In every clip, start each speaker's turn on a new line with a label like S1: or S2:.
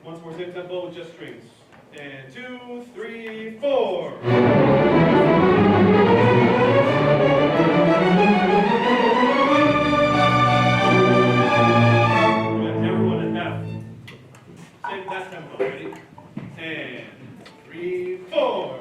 S1: Once more, same tempo with just strings. And 2, 3, 4. Everyone at F. Same that tempo. Ready? And 3, 4.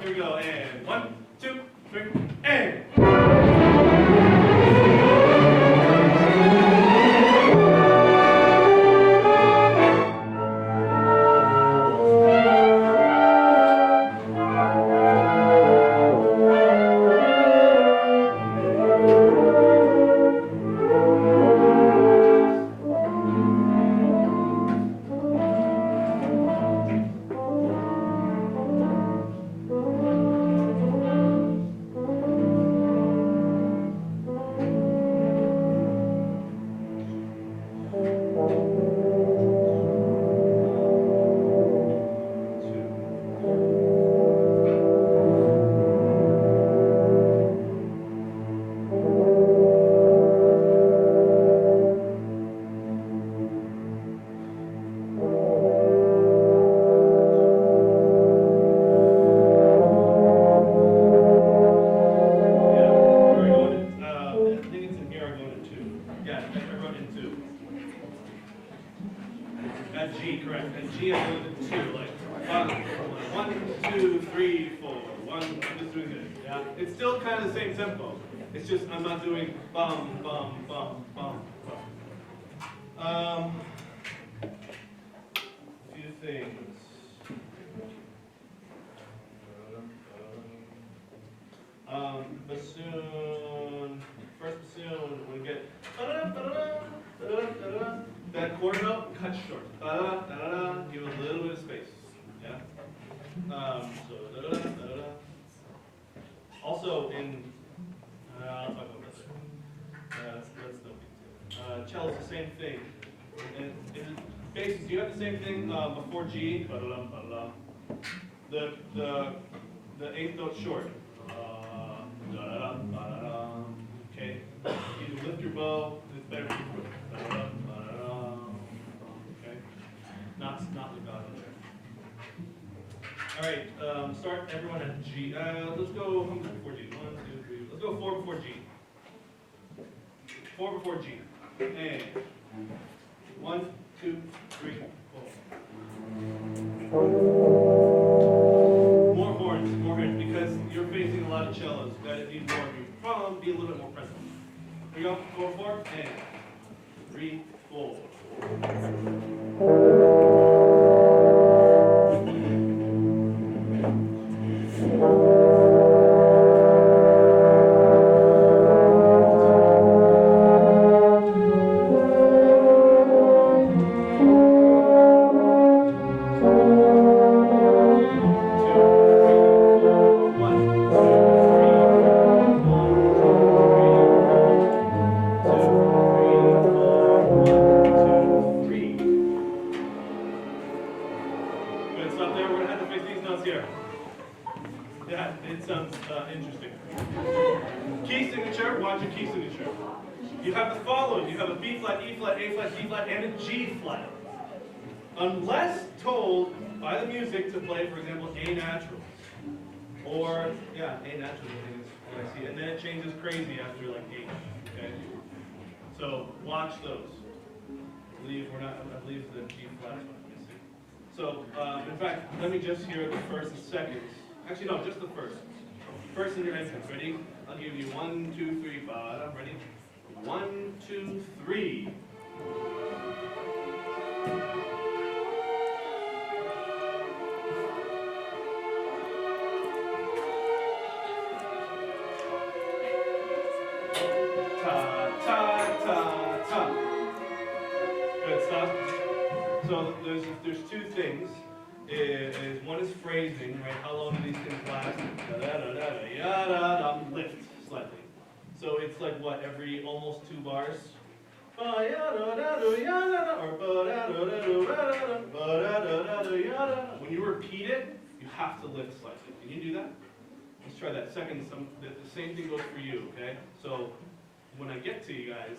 S1: Here we go, and 1, 2, 3, and. At G, correct. At G, I go to 2, like 1, 2, 3, 4. 1, I'm just doing it. Yeah, it's still kind of the same tempo. It's just I'm not doing bum, bum, bum, bum, bum. A few things. Bassoon. First bassoon, we get. That quarter note, cut short. Give a little bit of space. Yeah. Also in, I'll talk about that. That's no big deal. Cello's the same thing. And basses, do you have the same thing before G? The eighth note short. Okay. You lift your bow. It's better for you. Okay. Not legato there. All right. Start everyone at G. Let's go. How much before G? 1, 2, 3. Let's go 4 before G. 4 before G. And 1, 2, 3, 4. More horns, because you're facing a lot of cellos. That need more of you. Probably be a little bit more present. Here we go. 4, 4, and 3, 4. You have the following. You have a B flat, E flat, A flat, D flat, and a G flat. Unless told by the music to play, for example, A natural. Or, yeah, A natural is what I see. And then it changes crazy after like H. Okay? So watch those. I believe the G flat is what I'm missing. So, in fact, let me just hear the first and second. Actually, no, just the first. First in your entrance. Ready? I'll give you 1, 2, 3, 5. Ready? 1, 2, 3. Ta, ta, ta, ta. Good stuff. So there's two things. One is phrasing, right? How long do these things last? Da da da da da yada da. Lift slightly. So it's like what, every almost 2 bars? Or when you repeat it, you have to lift slightly. Can you do that? Let's try that. Second, the same thing goes for you, okay? So when I get to you guys,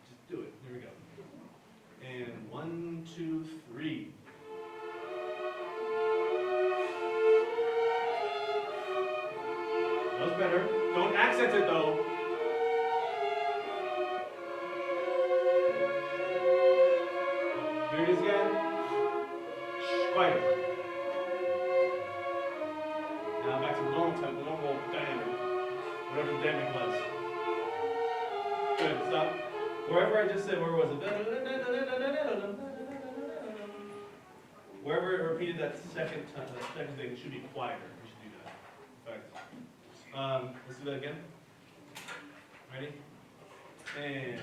S1: just do it. Here we go. And 1, 2, 3. That was better. Don't accent it though. Here it is again. Shh, quieter. Now back to the normal tempo, normal dynamic. Whatever the dynamic was. Good, stop. Wherever I just said, where was it? Wherever it repeated that second thing, it should be quieter. We should do that. In fact, let's do that again. Ready? And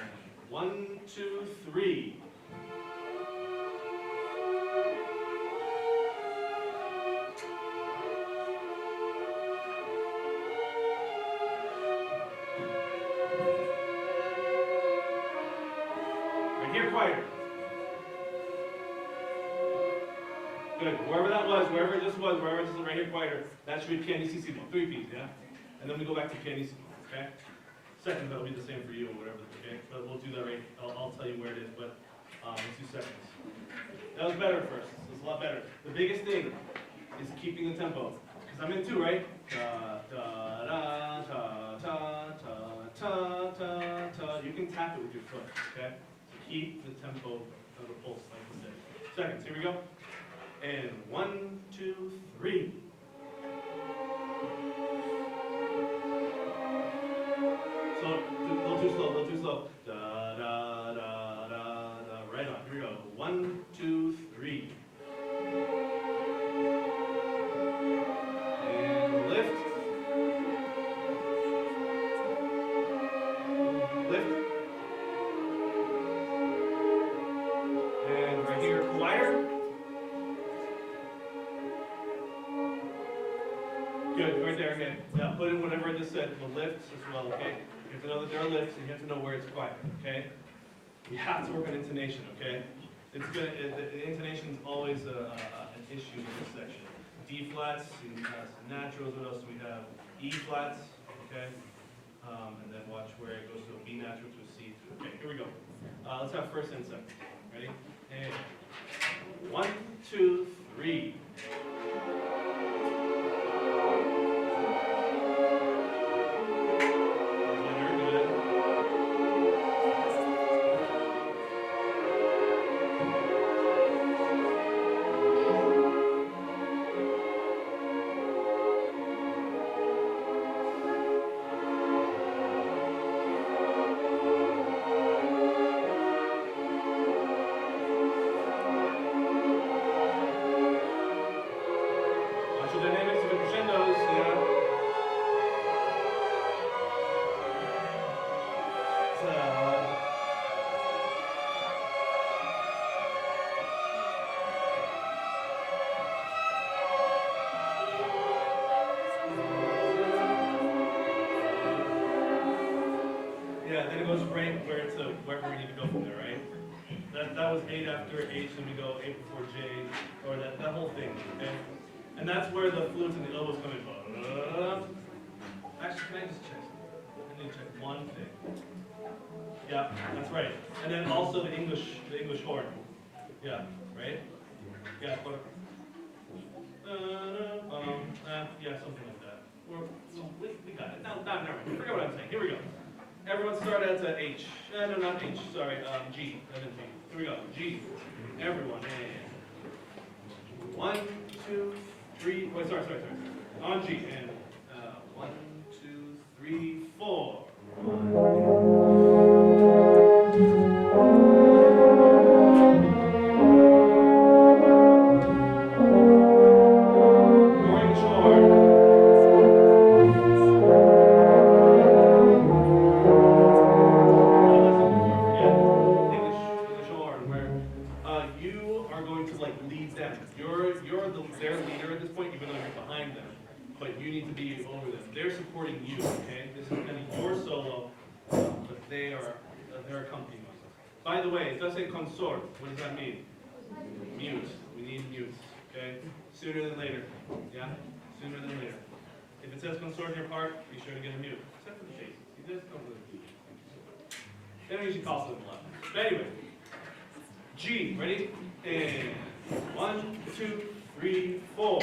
S1: 1, 2, 3. Here, quieter. Good. Wherever that was, wherever this was, wherever this is right here, quieter. That should be pianissimo. 3 P's, yeah? And then we go back to pianissimo, okay? Second, that'll be the same for you or whatever, okay? But we'll do that right. I'll tell you where it is, but let's do seconds. That was better first. It's a lot better. The biggest thing is keeping the tempo. Because I'm in 2, right? Da, da, da, ta, ta, ta, ta, ta, ta. You can tap it with your foot, okay? Keep the tempo of the pulse, like I said. Seconds, here we go. And 1, 2, 3. So, a little too slow, a little too slow. Da, da, da, da, da. Right on, here we go. 1, 2, 3. And lift. Lift. And right here, quieter. Good, right there, okay. Now put in whatever I just said, the lifts as well, okay? You have to know that there are lifts, and you have to know where it's quiet, okay? You have to work on intonation, okay? It's good. The intonation is always an issue in this section. D flats, some naturals. What else do we have? E flats, okay? And then watch where it goes to a B natural to a C. Okay, here we go. Let's have first and second. Ready? And 1, 2, 3. Wherever we need to go from there, right? That was 8 after H, and we go 8 before J, or that whole thing, okay? And that's where the flutes and the elbows come in. Actually, can I just check something? I need to check one thing. Yeah, that's right. And then also the English horn. Yeah, right? Yeah, but, yeah, something like that. We got it. No, never mind. Forget what I'm saying. Here we go. Everyone start at H. No, not H. Sorry, G. And then G. Here we go. G. Everyone. And 1, 2, 3. Wait, sorry. On G. And 1, 2, 3, 4. 1, you're their leader at this point, even though you're behind them, but you need to be over them. They're supporting you, okay? This is kind of your solo, but they're accompanying you. By the way, it does say consort. What does that mean? Mute. We need mutes, okay? Sooner than later. Yeah? Sooner than later. If it says consort in your part, be sure to get a mute. Except for the bases. You just don't really do it. They don't usually call something loud. But anyway, G. Ready? And 1, 2, 3, 4.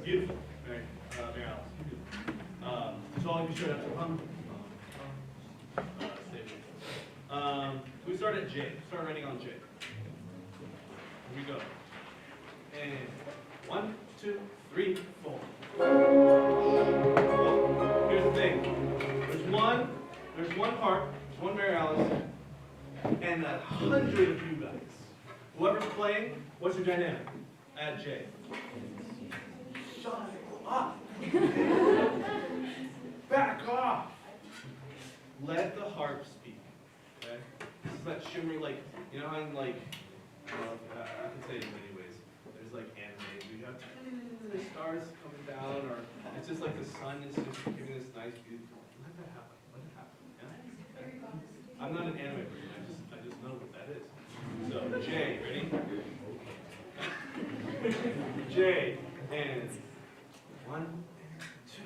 S1: Beautiful. Very Alice. So all you should have to hum. We start at J. Start writing on J. Here we go. And 1, 2, 3, 4. Well, here's the thing. There's one part, there's one Mary Alice, and 100 of you guys. Whoever's playing, what's your dynamic? At J. Shut up. Back off. Let the harp speak. Okay? This is that shimmery, like, you know how in, like, I can say it in many ways. There's like anime, you have the stars coming down, or it's just like the sun is just giving this nice view. Let that happen. Let it happen. Yeah? I'm not an anime person. I just know what that is. So J, ready? J and 1, 2.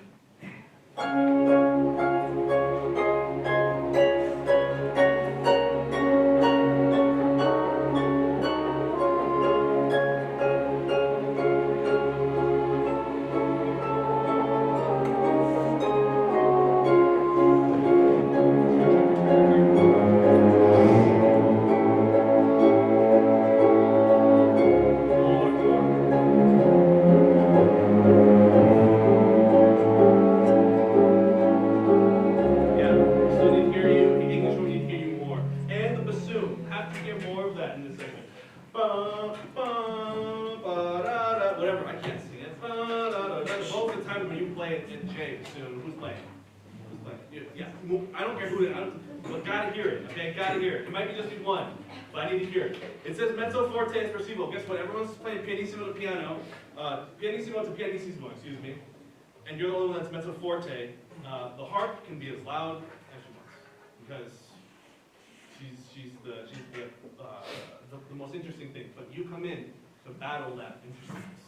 S1: play it in J soon. Who's playing? Who's playing? Yeah, I don't care who it is. But gotta hear it, okay? Gotta hear it. It might be just be one, but I need to hear it. It says mezzo forte espressivo. Guess what? Everyone's playing pianissimo to piano. Pianissimo to pianissimo, excuse me. And you're the only one that's mezzo forte. The harp can be as loud as she wants because she's the most interesting thing. But you come in to battle that interestingness.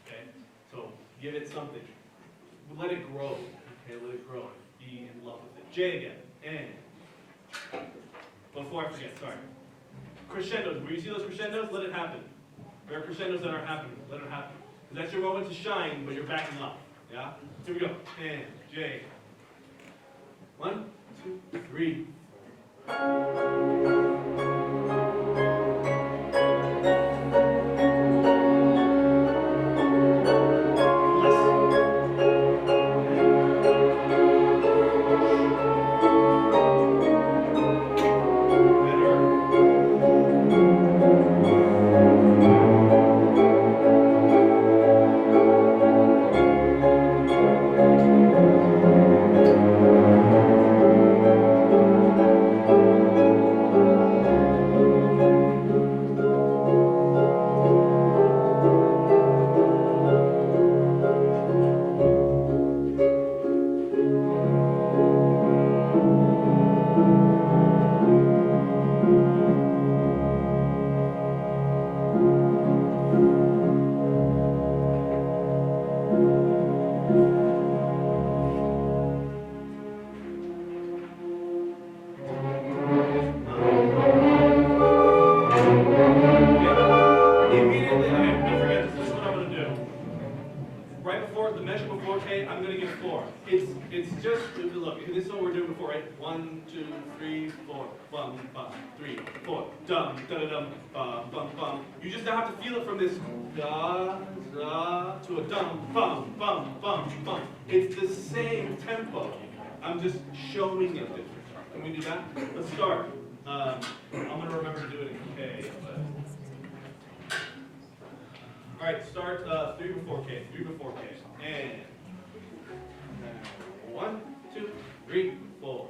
S1: Okay? So give it something. Let it grow. Okay, let it grow. Be in love with it. J again. And before I forget, sorry. Crescendos. Where you see those crescendos, let it happen. There are crescendos that aren't happening. Let it happen. That's your moment to shine, but you're backing up. Yeah? Here we go. And J. 1, 2, 3. It's just, look, this is what we're doing before, right? 1, 2, 3, 4, bum, bum, 3, 4, dum, da da dum, bum, bum, bum. You just now have to feel it from this da, da, to a dum, bum, bum, bum, bum. It's the same tempo. I'm just showing it different. Can we do that? Let's start. I'm going to remember to do it in K. All right, start 3 before K, 3 before K. And 1, 2, 3, 4.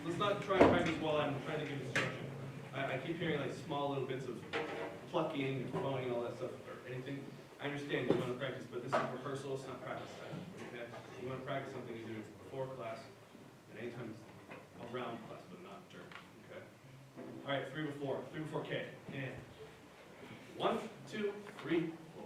S1: Let's not try and practice while I'm trying to give instruction. I keep hearing like small little bits of plucking and bowing and all that stuff or anything. I understand you want to practice, but this is rehearsal, it's not practice time. Okay? You want to practice something, you do it before class and anytime around class, but not during. Okay? All right, 3 before K. And 1, 2, 3, 4.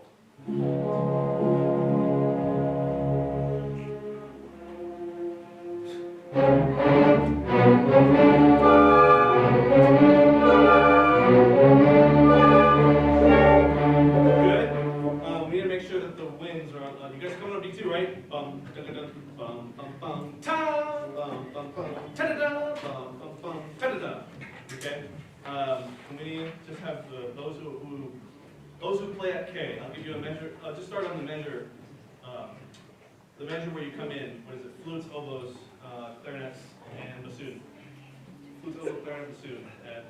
S1: Right? Bum, da da da, bum, bum, bum, ta, bum, bum, bum, ta da da, bum, bum, bum, ta da da. Okay. We just have those who play at K. I'll give you a measure. Just start on the measure. The measure where you come in. What is it? Flutes, oboes, clarinets, and bassoon. Flutes, oboe, clarinet, bassoon at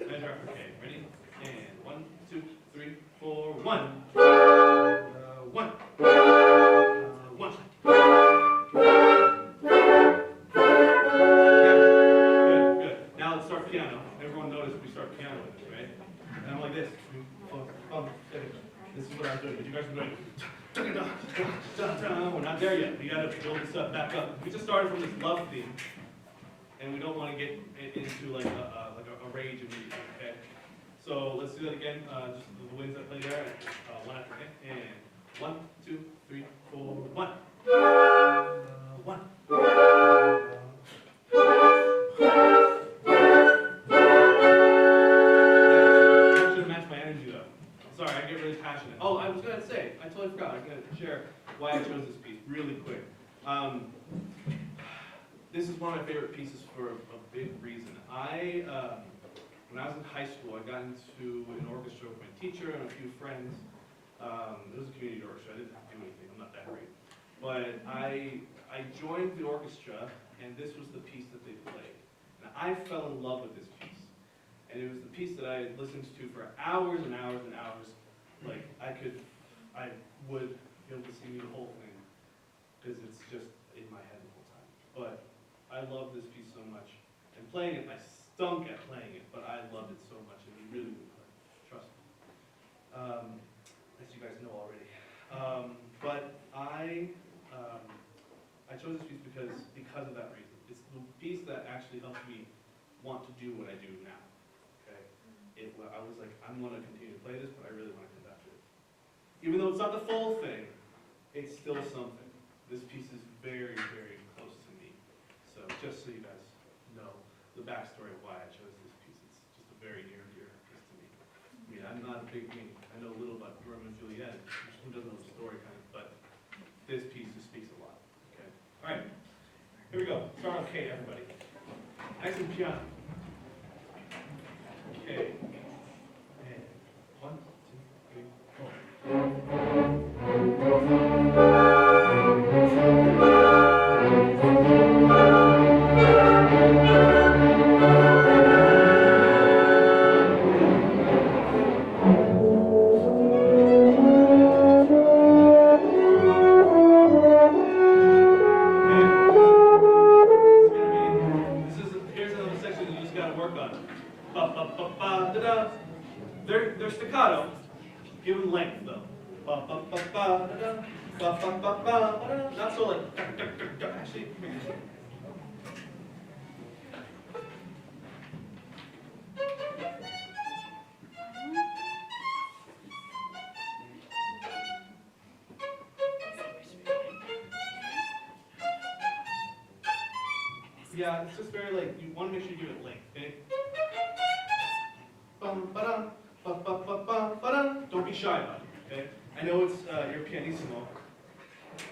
S1: measure after K. Ready? And 1, 2, 3, 4, 1. 1. 1. Good. Now let's start piano. Everyone noticed we start piano with this, right? And I'm like this. This is what I'm doing. But you guys are doing. We're not there yet. We got to build this up, back up. We just started from this love theme, and we don't want to get into like a rage immediately. Okay. So let's do that again. Just the winds that play there. One after and 1, 2, 3, 4, 1. 1. I should match my energy though. Sorry, I get really passionate. Oh, I was gonna say, I totally forgot. I'm gonna share why I chose this piece really quick. This is one of my favorite pieces for a big reason. When I was in high school, I got into an orchestra with my teacher and a few friends. It was a community orchestra. I didn't have to do anything. I'm not that great. but I joined the orchestra, and this was the piece that they played. And I fell in love with this piece. And it was the piece that I listened to for hours and hours and hours. Like, I would be able to sing the whole thing, because it's just in my head the whole time. But I love this piece so much. And playing it, I stunk at playing it, but I loved it so much, and you really would play. Trust me. As you guys know already. But I chose this piece because of that reason. It's the piece that actually helped me want to do what I do now. Okay, I was like, I'm going to continue to play this, but I really want to come back to it. Even though it's not the full thing, it's still something. This piece is very, very close to me. So just so you guys know the backstory of why I chose this piece, it's just a very near and dear piece to me. I mean, I'm not a big mean. I know a little about Romeo and Juliet. Who doesn't know the story, kind of, but this piece just speaks a lot. Okay. All right. Here we go. Start on K, everybody. Nice and piano. Okay. And 1, 2, 3. They're staccato. Give them length though. Ba ba ba ba da da. Ba ba ba ba da. Not so like duck, duck, duck, duck. Actually, yeah, it's just very like, you want to make sure you give it length, okay? Bum, ba-dum, ba ba ba ba ba-dum. Don't be shy about it, okay? I know it's your pianissimo,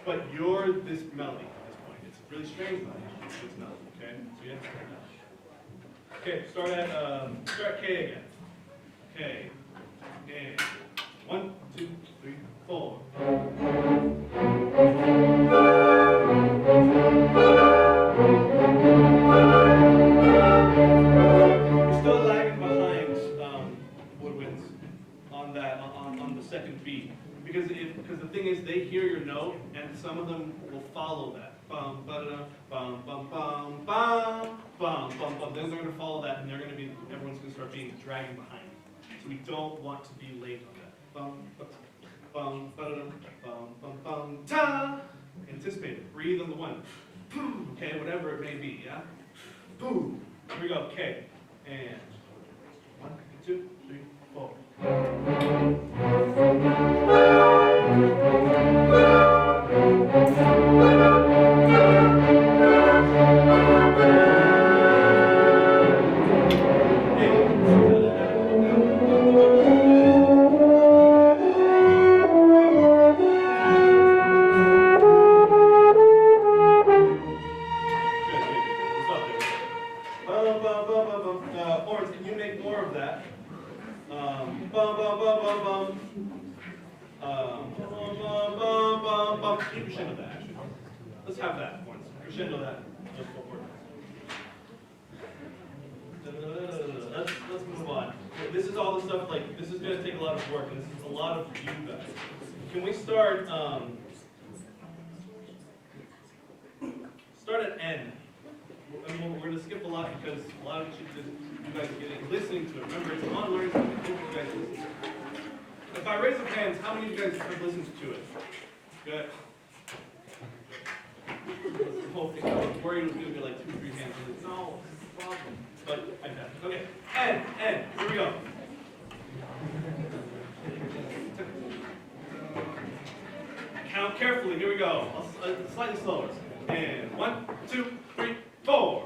S1: but you're this melody at this point. It's really strange melody, it's melody, okay? So you have to figure that. Okay, start K again. K, and 1, 2, 3, 4. You're still lagging behind woodwinds on that on the second beat, because the thing is, they hear your note and some of them will follow that. Bum ba bum bum bum bum bum bum bum. Then they're going to follow that, and everyone's going to start being dragging behind. So we don't want to be late on that. Bum bum bum bum bum bum ta. Anticipate it. Breathe on the one. Okay, whatever it may be. Yeah. Boom. Here we go. K. And 1, 2, 3, 4. Horns, can you make more of that? Bum bum bum bum bum. Bum bum bum bum bum. Can you crescendo that actually? Let's have that horns. Crescendo that. Just forward. Let's move on. This is all the stuff, like, this is going to take a lot of work, and this is a lot of you guys. Can we start at N? I mean, we're going to skip a lot because a lot of it should just, you guys are listening to it. Remember, it's on learning, so I hope you guys listen to it. If I raise up hands, how many of you guys have listened to it? Good. That's the whole thing. I was worried it was going to be like 2 or 3 hands. Like, no, it's a problem. But I got it. Okay. N. Here we go. Count carefully. Here we go. Slightly slower. And 1, 2, 3, 4.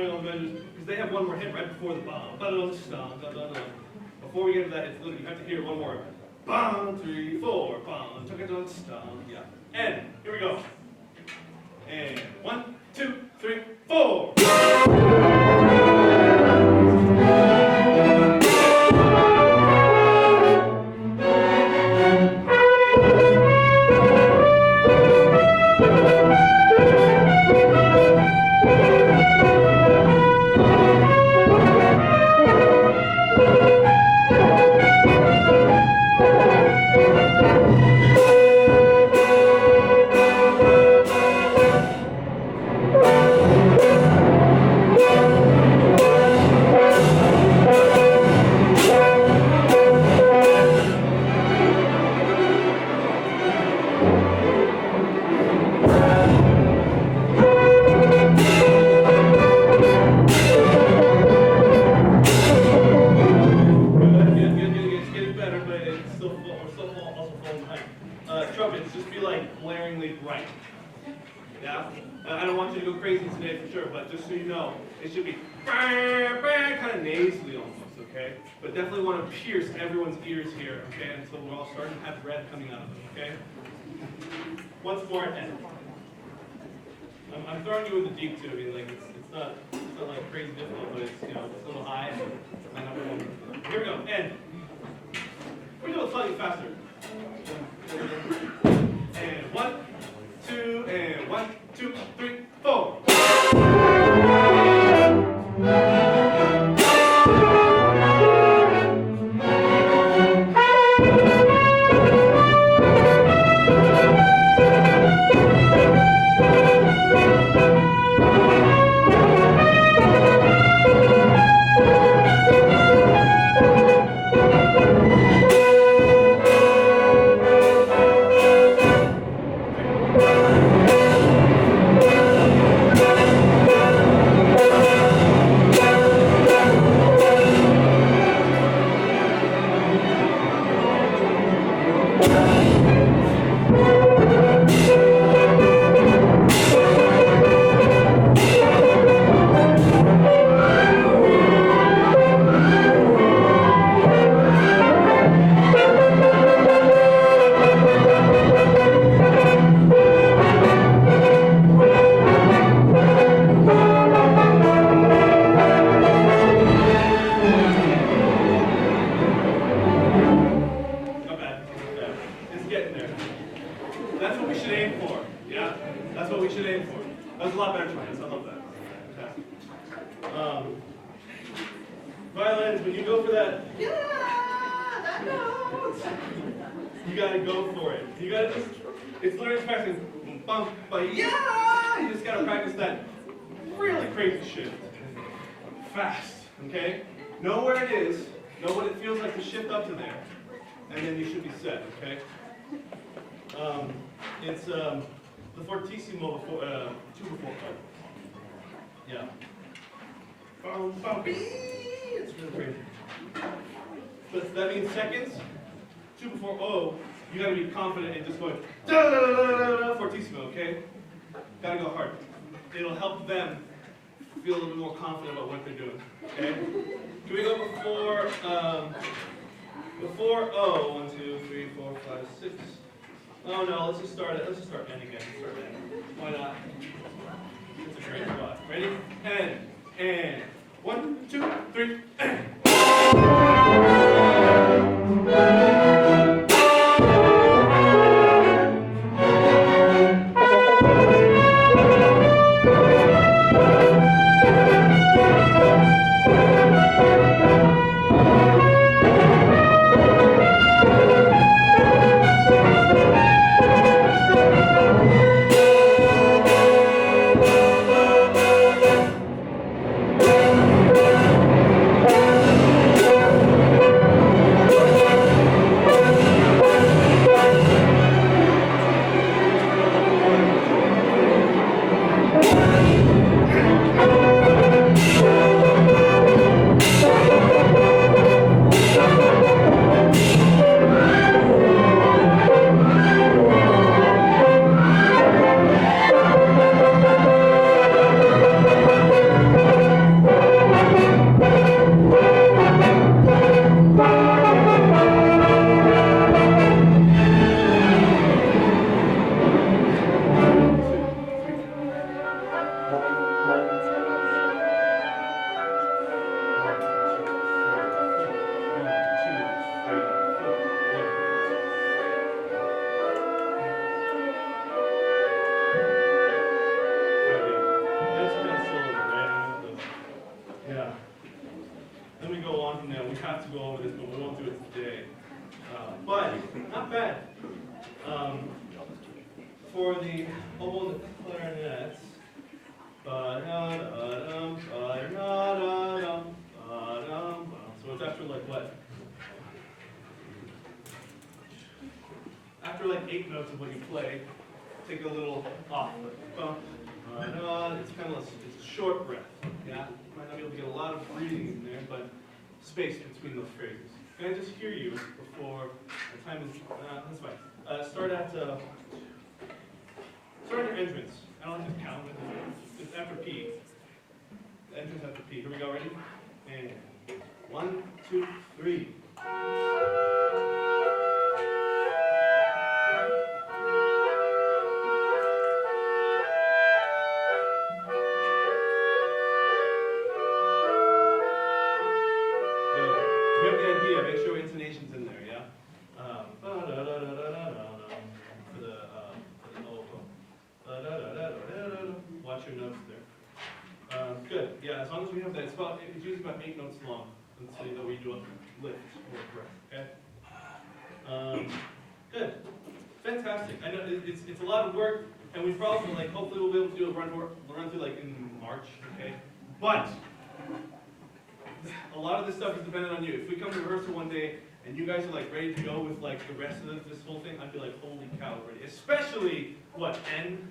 S1: timing all the measures, because they have one more hit right before the bomb. Before we get to that, it's literally, you have to hear one more. Bum, 3, 4, bum, yeah. And here we go. And 1, 2, 3, 4. Trumpets, just be like blaringly bright. Yeah? I don't want you to go crazy today for sure, but just so you know, it should be kind of nasally almost, okay? But definitely want to pierce everyone's ears here, okay? Until we're all starting to have red coming out of them, okay? Once more, and I'm throwing you with the deep too. I mean, like it's not like crazy difficult, but it's it's a little high. My number one. Here we go, and we're doing it slightly faster. And 1, 2, and 1, 2, 3, 4. Violins, when you go for that, that note, you gotta go for it. You gotta just, it's literally practicing, bump, but yeah, you just gotta practice that really crazy shift. Fast, okay? Know where it is, know what it feels like to shift up to there, and then you should be set, okay? It's the fortissimo before, 2 before 5. Yeah. It's really crazy. But that means seconds. 2 before O, you gotta be confident in just going da da da da da fortissimo, okay? Gotta go hard. It'll help them feel a little bit more confident about what they're doing. Okay? Can we go before O? 1, 2, 3, 4, 5, 6. Oh no, let's just start N again. Start N. Why not? It's a great spot. Ready? And 1, 2, 3, and. the oboe and the clarinets. Ba-da-da-dum, ba-da-da-dum, ba-dum, ba. So it's after like what? After like 8 notes of what you play, take a little off. It's kind of it's a short breath. Yeah, you might not be able to get a lot of breathing in there, but space between those phrases. Can I just hear you before the time is? That's fine. Start at your entrance. I don't have to count it. It's after P. The entrance after P. Here we go. Ready? And 1, 2, 3. Make sure intonation's in there, yeah? For the oboe. Watch your notes there. Good, yeah, as long as we have that, it's usually about 8 notes long. Let's say that we do a lift or a breath, okay? Good, fantastic. I know it's a lot of work, and we probably, like, hopefully we'll be able to do a run through, like, in March, okay? But a lot of this stuff is dependent on you. If we come to rehearsal one day and you guys are like ready to go with like the rest of this whole thing, I'd be like, holy cow, ready. Especially what, N?